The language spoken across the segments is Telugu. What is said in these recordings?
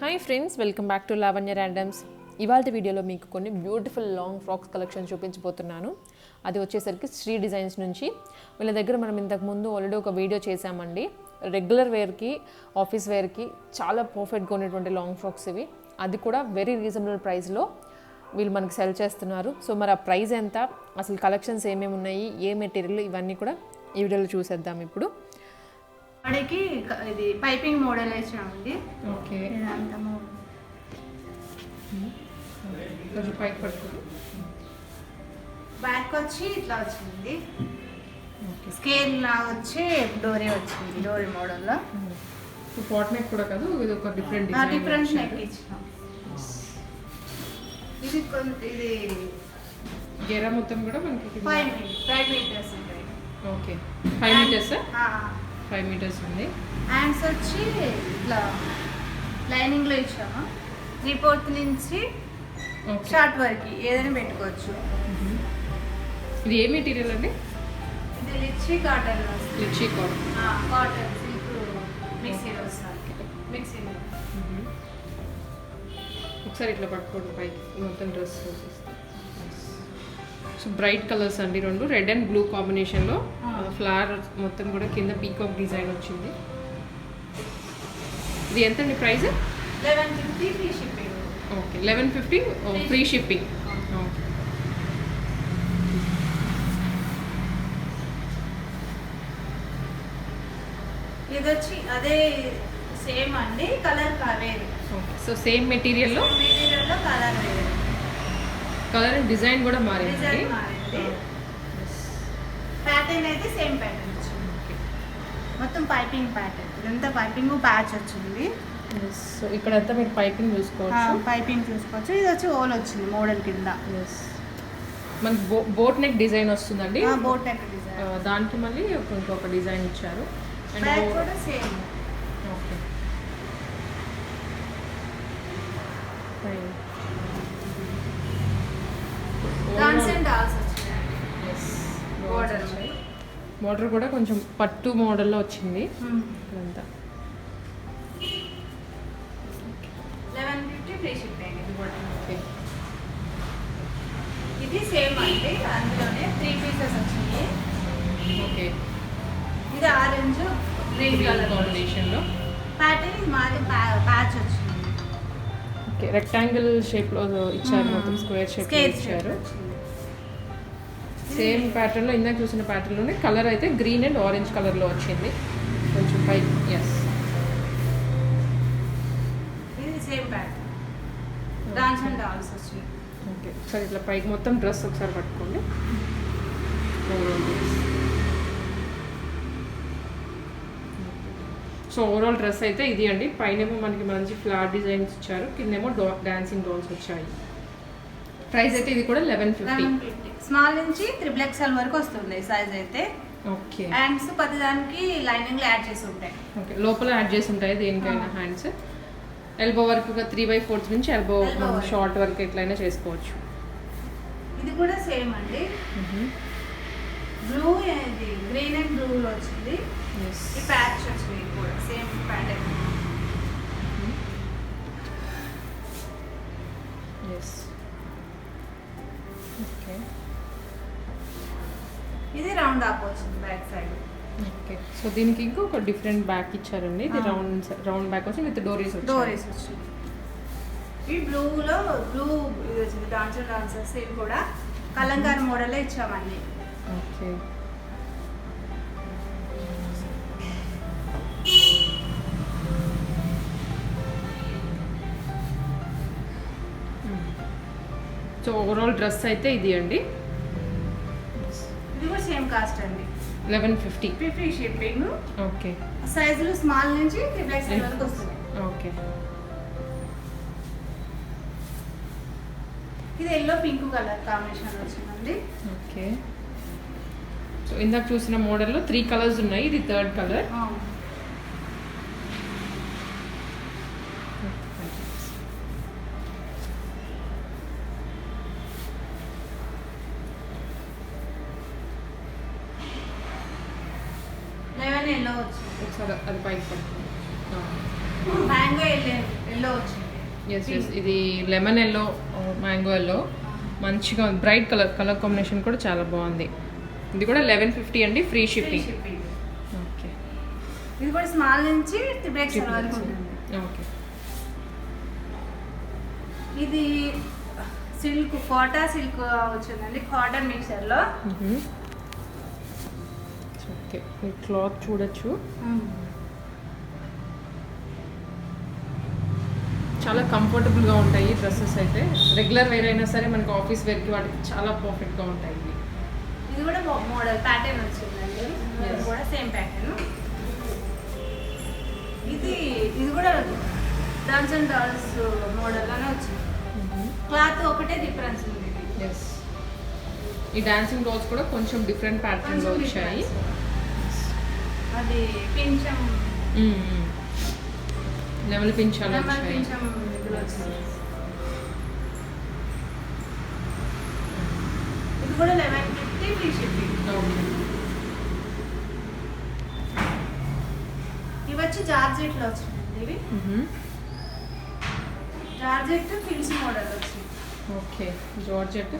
Hi friends, welcome back to Lavanya randoms. ఇవాళ వీడియోలో మీకు కొన్ని బ్యూటిఫుల్ లాంగ్ ఫ్రాక్స్ కలెక్షన్ చూపించబోతున్నాను. అది వచ్చేసరికి శ్రీ డిజైన్స్ నుంచి. వీళ్ళ దగ్గర మనం ఇంతకుముందు ఆల్రెడీ ఒక వీడియో చేసామండి. రెగ్యులర్ వేర్కి, ఆఫీస్ వేర్కి చాలా పర్ఫెక్ట్గా ఉన్నటువంటి లాంగ్ ఫ్రాక్స్ ఇవి. అది కూడా వెరీ రీజనబుల్ ప్రైస్లో వీళ్ళు మనకి సెల్ చేస్తున్నారు. సో మరి ఆ ప్రైస్ ఎంత, అసలు కలెక్షన్స్ ఏమేమి ఉన్నాయి, ఏ మెటీరియల్, ఇవన్నీ కూడా ఈ వీడియోలో చూసేద్దాం. ఇప్పుడు వాడికి ఇది పైపింగ్ మోడల్ వేసామండి. ఓకే, పైకి పడుతుంది. బ్యాక్ వచ్చి ఇట్లా వచ్చింది, స్కేల్ లా వచ్చి డోరీ వచ్చింది, డోరీ మోడల్లో. పాట్ నెక్ కూడా కాదు, ఇది ఒక డిఫరెంట్ నెక్ ఇచ్చినాం. ఇది ఇది గెరా మొత్తం కూడా మనకి 5 మీటర్స్ ఉంటాయి. ఓకే, 5 మీటర్స్, 5 మీటర్స్ ఉంది. హ్యాండ్స్ వచ్చి ఇట్లా లైనింగ్లో ఇచ్చాము. 3/4 నుంచి షార్ట్ వరకు ఏదైనా పెట్టుకోవచ్చు. ఇది ఏ మెటీరియల్ అండి? ఇది లిచ్చి కాటన్. లిచ్చి కాటన్, కాటన్ సిల్క్ మిక్సీలో వస్తుంది. మిక్సీలో ఒకసారి ఇట్లా పట్టుకోండి పైకి, మొత్తం డ్రెస్ సో బ్రైట్ కలర్స్ అండి, రెండు రెడ్ అండ్ బ్లూ కాంబినేషన్లో. ఫ్లవర్ మొత్తం కూడా కింద పీకాక్ డిజైన్ వచ్చింది. ఇది ఎంత అండి price? 1150 free shipping. Okay, 1150 free shipping. Okay, ఇది వచ్చి అదే సేమ్ అండి, కలర్ వేరు. ఓకే, సో సేమ్ మెటీరియల్లో కలర్ వేరు, కలర్ అండ్ డిజైన్ కూడా మారింది. డిజైన్ మారింది. ప్యాటర్న్ అయితే సేమ్ ప్యాటర్న్ వచ్చింది. మొత్తం పైపింగ్ ప్యాటర్న్, ఇదంతా పైపింగ్ ప్యాచ్ వచ్చింది. సో ఇక్కడంతా మీరు పైపింగ్ చూసుకోవచ్చు. పైపింగ్ చూసుకోవచ్చు. ఇది వచ్చి ఓల్ వచ్చింది మోడల్ కింద. మనకి బోట్ నెక్ డిజైన్ వస్తుందండి. బోట్ నెక్ డిజైన్, దానికి మళ్ళీ ఇంకొక డిజైన్ ఇచ్చారు. బ్యాక్ కూడా same. Okay, dance and dolls వచ్చింది. మోడల్ కూడా కొంచెం పట్టు మోడల్లో వచ్చింది. ఇదంతా 1150 ఫ్రీ షిప్పింగ్. ఇది కూడా ఓకే, ఇది సేమ్ అండి, అందులోనే 3 పీసెస్ వచ్చింది. ఓకే, ఇది ఆరెంజ్ గ్రీన్ కలర్ కాంబినేషన్లో. ప్యాటర్న్ ఇది మాది ప్యాచ్ వచ్చింది. ఓకే, రెక్టాంగిల్ షేప్లో ఇచ్చారు, మొత్తం స్క్వేర్ షేప్లో ఇచ్చారు. సేమ్ ప్యాటర్న్లో ఇందాక చూసిన ప్యాటర్న్లోనే కలర్ అయితే గ్రీన్ అండ్ ఆరెంజ్ కలర్లో వచ్చింది. కొంచెం పై ఇది same pattern, dance and dolls వచ్చింది. ఓకే, ఒకసారి ఇట్లా పైకి మొత్తం డ్రెస్ ఒకసారి పట్టుకోండి. సో ఓవరాల్ డ్రెస్ అయితే ఇది అండి. పైనేమో మనకి మంచి ఫ్లవర్ డిజైన్స్ ఇచ్చారు, కిందేమో డాన్సింగ్ డాల్స్ వచ్చాయి. ప్రైస్ అయితే ఇది కూడా 1150. స్మాల్ నుంచి 3XL వరకు వస్తుంది సైజ్ అయితే. ఓకే, హ్యాండ్స్ ప్రతిదానికి లైనింగ్ లో యాడ్ చేసి ఉంటాయి. ఓకే, లోపల యాడ్ చేసి ఉంటాయి దేనికైనా. హ్యాండ్స్ ఎల్బో వరకు 3/4 నుంచి ఎల్బో షార్ట్ వరకు ఎట్లయినా చేసుకోవచ్చు. ఇది కూడా సేమ్ అండి, బ్లూ ఇది గ్రీన్ అండ్ బ్లూలో వచ్చింది. ఈ ప్యాచ్ వచ్చింది, ఇది కూడా సేమ్ ప్యాటర్న్. ఓకే, ఇది రౌండ్ ఆప్ వచ్చింది బ్యాక్ సైడ్. ఓకే, సో దీనికి ఇంకొక డిఫరెంట్ బ్యాక్ ఇచ్చారండి. ఇది రౌండ్ బ్యాక్ వచ్చి విత్ డోరీస్ వచ్చింది. ఈ బ్లూలో బ్లూ ఇది వచ్చింది, డాన్సర్స్. ఇవి కూడా కలంకారీ మోడల్లో ఇచ్చామండి. ఓకే, సో ఓవరాల్ డ్రెస్ అయితే ఇది అండి. ఇది కూడా సేమ్ కాస్ట్ అండి, 1150 ఫ్రీ షిప్పింగ్. ఓకే, సైజులు స్మాల్ నుంచి 3XL వరకు వస్తుంది. ఓకే, ఇది ఎల్లో పింక్ కలర్ కాంబినేషన్ వచ్చిందండి. ఓకే, సో ఇందాక చూసిన మోడల్లో 3 కలర్స్ ఉన్నాయి, ఇది 3rd కలర్. ఎల్లో వచ్చింది. ఒకసారి అది పైకి పడుతుంది. మ్యాంగో ఎల్లో వచ్చింది. ఎస్ ఎస్ ఇది లెమన్ ఎల్లో మ్యాంగో ఎల్లో మంచిగా బ్రైట్ కలర్ కాంబినేషన్ కూడా చాలా బాగుంది. ఇది కూడా 1150 అండి, ఫ్రీ షిప్పింగ్. ఓకే, ఇది కూడా స్మాల్ నుంచి 3XL వరకు ఉంటుంది. ఓకే, ఇది సిల్క్ కోటా సిల్క్ వచ్చిందండి, కాటన్ మిక్సర్లో. ఓకే, ఈ క్లాత్ చూడొచ్చు, చాలా కంఫర్టబుల్గా ఉంటాయి డ్రెస్సెస్ అయితే. రెగ్యులర్ వేర్ అయినా సరే మనకి ఆఫీస్ వేర్కి వాటికి చాలా పర్ఫెక్ట్గా ఉంటాయి. ఇది కూడా మోడల్ ప్యాటర్న్ వచ్చిందండి, ఇది కూడా సేమ్ ప్యాటర్న్. ఇది కూడా డాన్స్ అండ్ డాల్స్ మోడల్ లోనే వచ్చింది. క్లాత్ ఒకటే డిఫరెన్స్ ఉంది. ఎస్, ఈ డాన్సింగ్ డాల్స్ కూడా కొంచెం డిఫరెంట్ ప్యాటర్న్లో వచ్చాయి. అది పింఛం లెవెల్ పింఛాలు వచ్చాయి. ఇది కూడా 1150 ఫ్రీ షిప్పింగ్. ఇవి వచ్చి జార్జెట్లో వచ్చినాయండి. ఇవి జార్జెట్ పిల్స్ మోడల్ వచ్చింది. ఓకే, జార్జెట్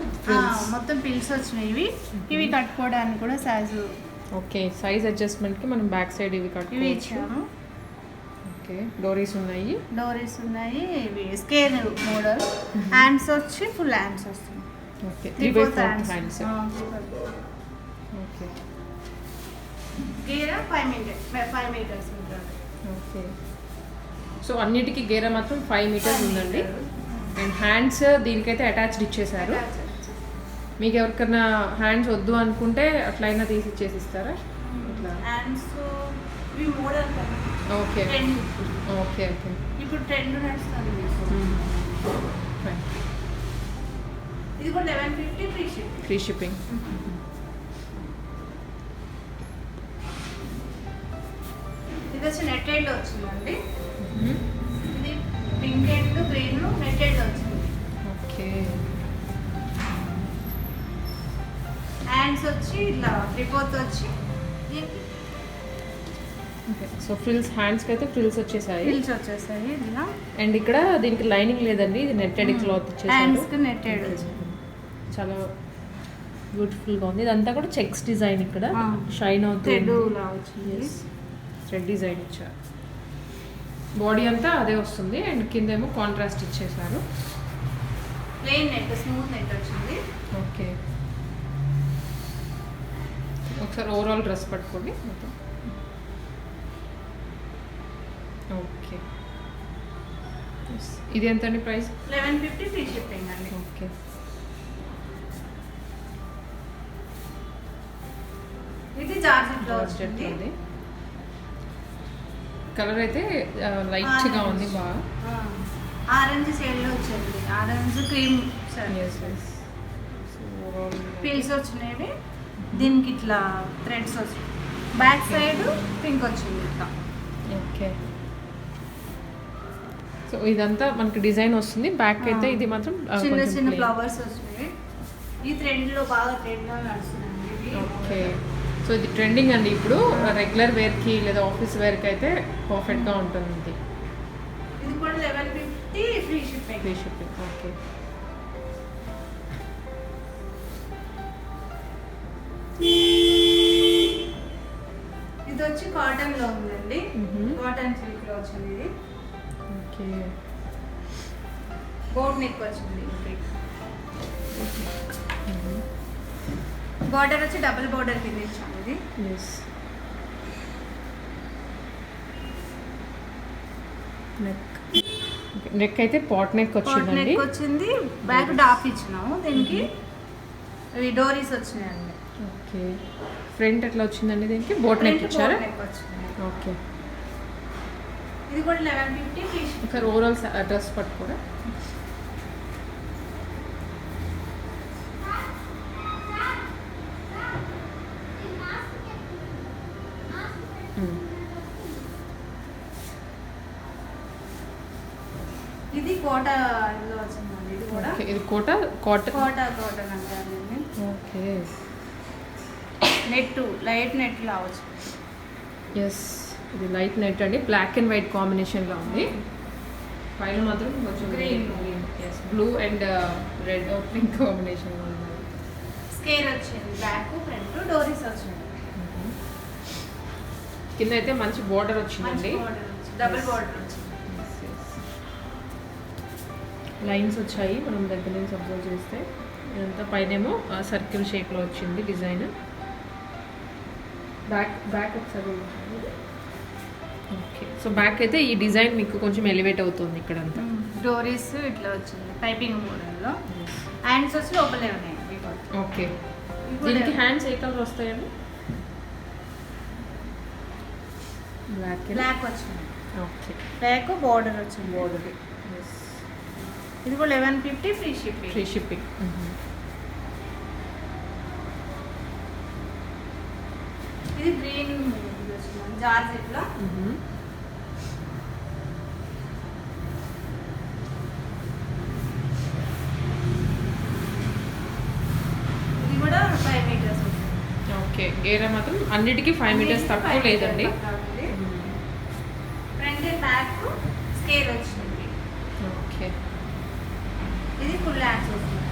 మొత్తం పిల్స్ వచ్చినాయి. ఇవి కట్టుకోవడానికి కూడా సైజు. ఓకే, సైజ్ అడ్జస్ట్మెంట్కి మనం బ్యాక్ సైడ్ ఇవి కట్టుకోవచ్చు. ఓకే, డోరీస్ ఉన్నాయి. ఇవి స్కేర్ మోడల్. హ్యాండ్స్ వచ్చి ఫుల్ హ్యాండ్స్ వస్తుంది. Okay, 3/4 hands. ఓకే, గేరా 5 మీటర్స్ ఉంటుంది. ఓకే, సో అన్నిటికీ గేరా మాత్రం 5 మీటర్స్ ఉందండి. అండ్ హ్యాండ్స్ దీనికైతే అటాచ్డ్ ఇచ్చేసారు. మీకు ఎవరికైనా హ్యాండ్స్ వద్దు అనుకుంటే అట్లయినా తీసి ఇచ్చేసి ఇస్తారా? హ్యాండ్స్ ఇవి మోడల్. ఓకే ఓకే ఓకే, ఇప్పుడు ట్రెండ్ నడుస్తుంది. ఇది కూడా 1150 ఫ్రీ షిప్పింగ్. ఇది వచ్చి నెట్టెడ్ వచ్చిందండి. ఇది పింక్ అండ్ గ్రీన్ నెట్టెడ్ వచ్చింది. ఓకే, హ్యాండ్స్ వచ్చి ఇట్లా రిపోర్ట్ వచ్చి ఓకే. సో ఫ్రిల్స్ హ్యాండ్స్కి అయితే ఫ్రిల్స్ వచ్చేసాయి. ఇలా. అండ్ ఇక్కడ దీనికి లైనింగ్ లేదండి, ఇది నెట్టెడ్ క్లాత్ వచ్చేసారు. హ్యాండ్స్కి నెట్టెడ్ చాలా బ్యూటిఫుల్గా ఉంది. ఇదంతా కూడా చెక్స్ డిజైన్, ఇక్కడ షైన్ అవుతుంది. థ్రెడ్ డిజైన్ ఇచ్చారు. బాడీ అంతా అదే వస్తుంది అండ్ కింద ఏమో కాంట్రాస్ట్ ఇచ్చేసారు. ప్లెయిన్ నెట్, స్మూత్ నెట్ వచ్చింది. ఓకే, ఒకసారి ఓవరాల్ డ్రెస్ పట్టుకోండి. ఓకే, ఇది ఎంత అండి ప్రైస్? 1150 ఫ్రీ షిప్పింగ్ అండి. ఓకే, ఇది జార్జెట్లో వచ్చింది. కలర్ అయితే లైట్గా ఉంది, బాగా ఆరెంజ్ షేడ్లో వచ్చింది. ఆరెంజ్ క్రీమ్ పీల్స్ వచ్చినాయి. దీనికి ఇట్లా థ్రెడ్స్ వచ్చినాయి. బ్యాక్ సైడ్ పింక్ వచ్చింది ఇట్లా. ఓకే, సో ఇదంతా మనకి డిజైన్ వస్తుంది. బ్యాక్ అయితే ఇది మాత్రం చిన్న చిన్న ఫ్లవర్స్ వచ్చినాయి. ఈ ట్రెండ్లో బాగా ట్రెండ్లో నడుస్తుంది. ఓకే, సో ఇది ట్రెండింగ్ అండి ఇప్పుడు. రెగ్యులర్ వేర్కి లేదా ఆఫీస్ వేర్కి అయితే పర్ఫెక్ట్గా ఉంటుంది. ఇది కూడా 1150 ఫ్రీ షిప్పింగ్. ఓకే, ఇది వచ్చి కాటన్ లో ఉందండి. కాటన్ సిల్క్ లో వచ్చింది. ఇది ఓకే, బోట్ నెక్ వచ్చింది. బార్డర్ వచ్చి డబుల్ బార్డర్ కింద ఇచ్చాము. ఇది నెక్ అయితే పాట్ నెక్ వచ్చింది. బ్యాక్ డాప్ ఇచ్చినాము. దీనికి డోరీస్ వచ్చినాయండి. ఓకే, ఫ్రంట్ ఎట్లా వచ్చిందండి? దీనికి బోట్ నెక్ ఇచ్చారా? ఓకే, ఇది కూడా 1150 ఒకసారి ఓవరాల్ డ్రెస్ పట్టుకోరా. ఇది కోటాలో వచ్చిందండి. ఇది కూడా ఇది కాటన్ అంటారు. ఓకే, నెట్ లైట్ నెట్ లా వచ్చింది. ఎస్, ఇది లైట్ నెట్ అండి, బ్లాక్ అండ్ వైట్ కాంబినేషన్లో ఉంది. పైన మాత్రం కొంచెం Green. Yes blue and red pink combination square వచ్చింది, బ్యాక్ ఫ్రంట్ డోరీస్ వచ్చింది, కింద అయితే మంచి బోర్డర్ వచ్చిందండి, డబుల్ బార్డర్ వచ్చింది. లైన్స్ వచ్చాయి మనం దగ్గర నుంచి అబ్జర్వ్ చేస్తే. ఇదంతా పైనేమో సర్కిల్ షేప్లో వచ్చింది డిజైన్. బ్యాక్ ఒకసారి ఓకే. సో బ్యాక్ అయితే ఈ డిజైన్ మీకు కొంచెం ఎలివేట్ అవుతుంది ఇక్కడంతా. డోరీస్ ఇట్లా వచ్చింది పైపింగ్ మోడల్లో. హ్యాండ్స్ వచ్చి లోపలే ఉన్నాయి. ఓకే. దీనికి హ్యాండ్స్ ఏ కలర్ వస్తాయండి? బ్లాక్ వచ్చింది. ఓకే. బ్యాక్ బార్డర్ వచ్చింది. బోర్డర్ ఇది కూడా 1150 ఫ్రీ షిప్పింగ్. Free shipping. ఇది గ్రీన్ జార్జెట్ లో ఇది కూడా 5 మీటర్స్ ఉంటుంది. ఓకే. గేరా మాత్రం అన్నిటికీ 5 మీటర్స్ తక్కువ లేదండి. ఫ్రంట్ అండ్ బ్యాక్ స్కేల్ వచ్చింది. ఓకే. ఇది ఫుల్ హ్యాండ్స్ వస్తుంది.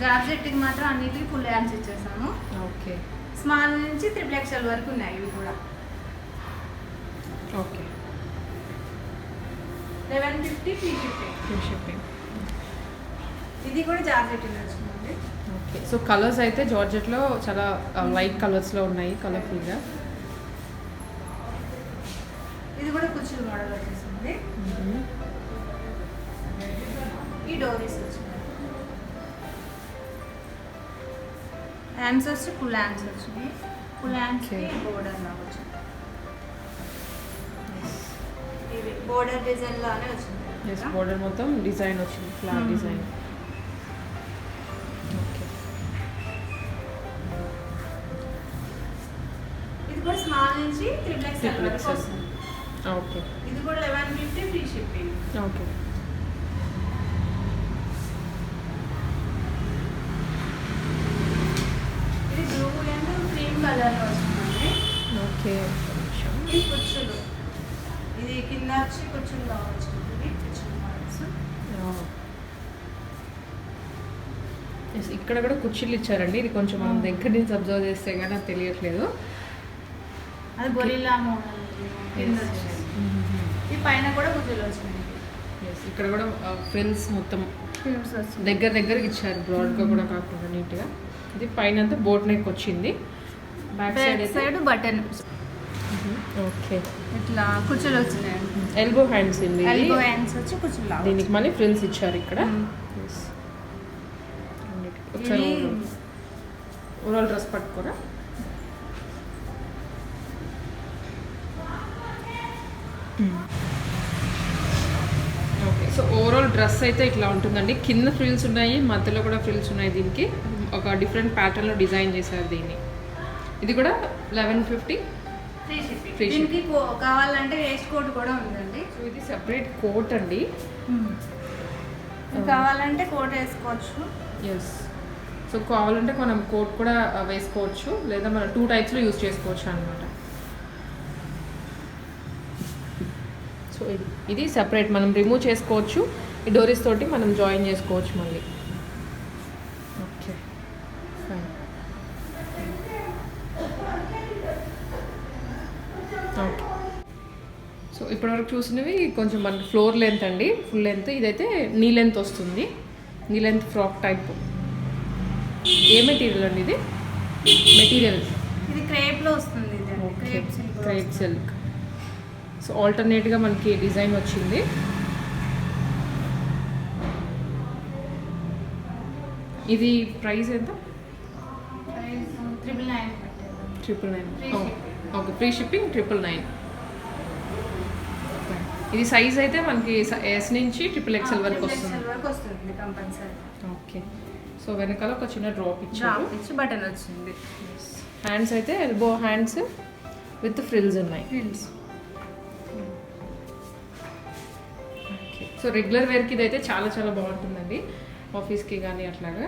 జార్జెట్కి మాత్రం అన్నిటికీ ఫుల్ హ్యాండ్స్ ఇచ్చేసాము. ఓకే. స్మాల్ నుంచి 3 XL వరకు ఉన్నాయి ఇవి కూడా. Okay. 1150 free shipping. Free shipping. ఇది కూడా జార్జెట్ వచ్చిందండి. ఓకే. సో కలర్స్ అయితే జార్జెట్లో చాలా లైట్ కలర్స్లో ఉన్నాయి, కలర్ఫుల్గా. ఇది కూడా కుచ్చులు మోడల్ వచ్చేసింది. ఈ డోరీస్ వచ్చింది. హ్యాండ్స్ వచ్చి ఫుల్ హ్యాండ్స్ వచ్చినాయి. ఫుల్ హ్యాండ్స్కి బోర్డర్ లాగా వచ్చింది. ఇది బోర్డర్ డిజైన్ లానే వచ్చింది. ఎస్, బోర్డర్ మొత్తం డిజైన్ వచ్చింది, ఫ్లవర్ డిజైన్. ఓకే. ఇది కూడా స్మాల్ నుంచి 3 XL వరకు XL. వస్తుంది. ఓకే. ఇది కూడా 1150 ఫ్రీ షిప్పింగ్. ఓకే. ఇది బ్లూ అండ్ క్రీమ్ కలర్ లో వస్తుందండి. ఓకే. ఇది కుచ్చులు. ఇది కింద వచ్చి కుచ్చులు లాగా వచ్చింది. కుచ్చులు మోడల్స్. ఎస్, ఇక్కడ కూడా కుర్చీలు ఇచ్చారండి. ఇది కొంచెం మనం దగ్గర నుంచి అబ్జర్వ్ చేస్తే కానీ నాకు తెలియట్లేదు. అది గొరిల్లా మోడల్ కింద వచ్చింది. ఈ పైన కూడా కుచ్చులు వచ్చినాయి. ఎస్, ఇక్కడ కూడా ఫ్రిల్స్ మొత్తం ఫిల్మ్స్ వచ్చింది. దగ్గర దగ్గరకి ఇచ్చారు, బ్రాడ్గా కూడా కాకుండా నీట్గా. ఇది పైన అంతా బోట్ నెక్ వచ్చింది. Back side back side button okay. ఇట్లా కుచ్చులు వచ్చినాయి. ఎల్బో హ్యాండ్స్ ఇది. ఎల్బో హ్యాండ్స్ వచ్చి కుచ్చులు లాగా దీనికి మళ్ళీ ఫ్రిల్స్ ఇచ్చారు ఇక్కడ. Yes. ఒకసారి ఓవరాల్ డ్రెస్ పట్టుకోరా. ఓకే. సో ఓవరాల్ డ్రెస్ అయితే ఇట్లా ఉంటుందండి. కింద ఫ్రిల్స్ ఉన్నాయి, మధ్యలో కూడా ఫ్రిల్స్ ఉన్నాయి. దీనికి ఒక డిఫరెంట్ ప్యాటర్న్లో డిజైన్ చేశారు దీన్ని. ఇది కూడా 1150 ఫ్రీ షిప్పింగ్. Free దీనికి కావాలంటే వేస్ట్ కోట్ కూడా ఉందండి. సో ఇది సెపరేట్ కోట్ అండి. ఇది కావాలంటే కోట్ వేసుకోవచ్చు. ఎస్. సో కావాలంటే మనం కోట్ కూడా వేసుకోవచ్చు, లేదా మనం 2 టైప్స్లో యూజ్ చేసుకోవచ్చు అనమాట. సో ఇది సెపరేట్ మనం రిమూవ్ చేసుకోవచ్చు. ఈ డోరీస్ తోటి మనం జాయిన్ చేసుకోవచ్చు మళ్ళీ. Okay, fine. ఓకే. సో ఇప్పటివరకు చూసినవి కొంచెం మనకి ఫ్లోర్ లెంత్ అండి, ఫుల్ లెంత్. ఇదైతే నీ లెంత్ వస్తుంది, నీ లెంత్ ఫ్రాక్ టైప్. ఏ మెటీరియల్ అండి ఇది? మెటీరియల్ ఇది క్రేప్లో వస్తుంది. ఇది okay, crepe crepe silk. So ఆల్టర్నేట్గా మనకి డిజైన్ వచ్చింది. ఇది ప్రైస్ ఎంత? 999. 999. Okay, free shipping 999. ఇది సైజ్ అయితే మనకి ఎస్ నుంచి XXL వరకు వస్తుంది. వరకు వస్తుంది కంపల్సరీ. ఓకే. సో వెనకాల ఒక చిన్న డ్రాప్ ఇచ్చారు. డ్రాప్ ఇచ్చి బటన్ వచ్చింది. హ్యాండ్స్ అయితే ఎల్బో హ్యాండ్స్ విత్ ఫ్రిల్స్ ఉన్నాయి. ఫ్రిల్స్. ఓకే. సో రెగ్యులర్ వేర్కి ఇదైతే చాలా చాలా బాగుంటుందండి, ఆఫీస్కి కానీ అట్లాగా.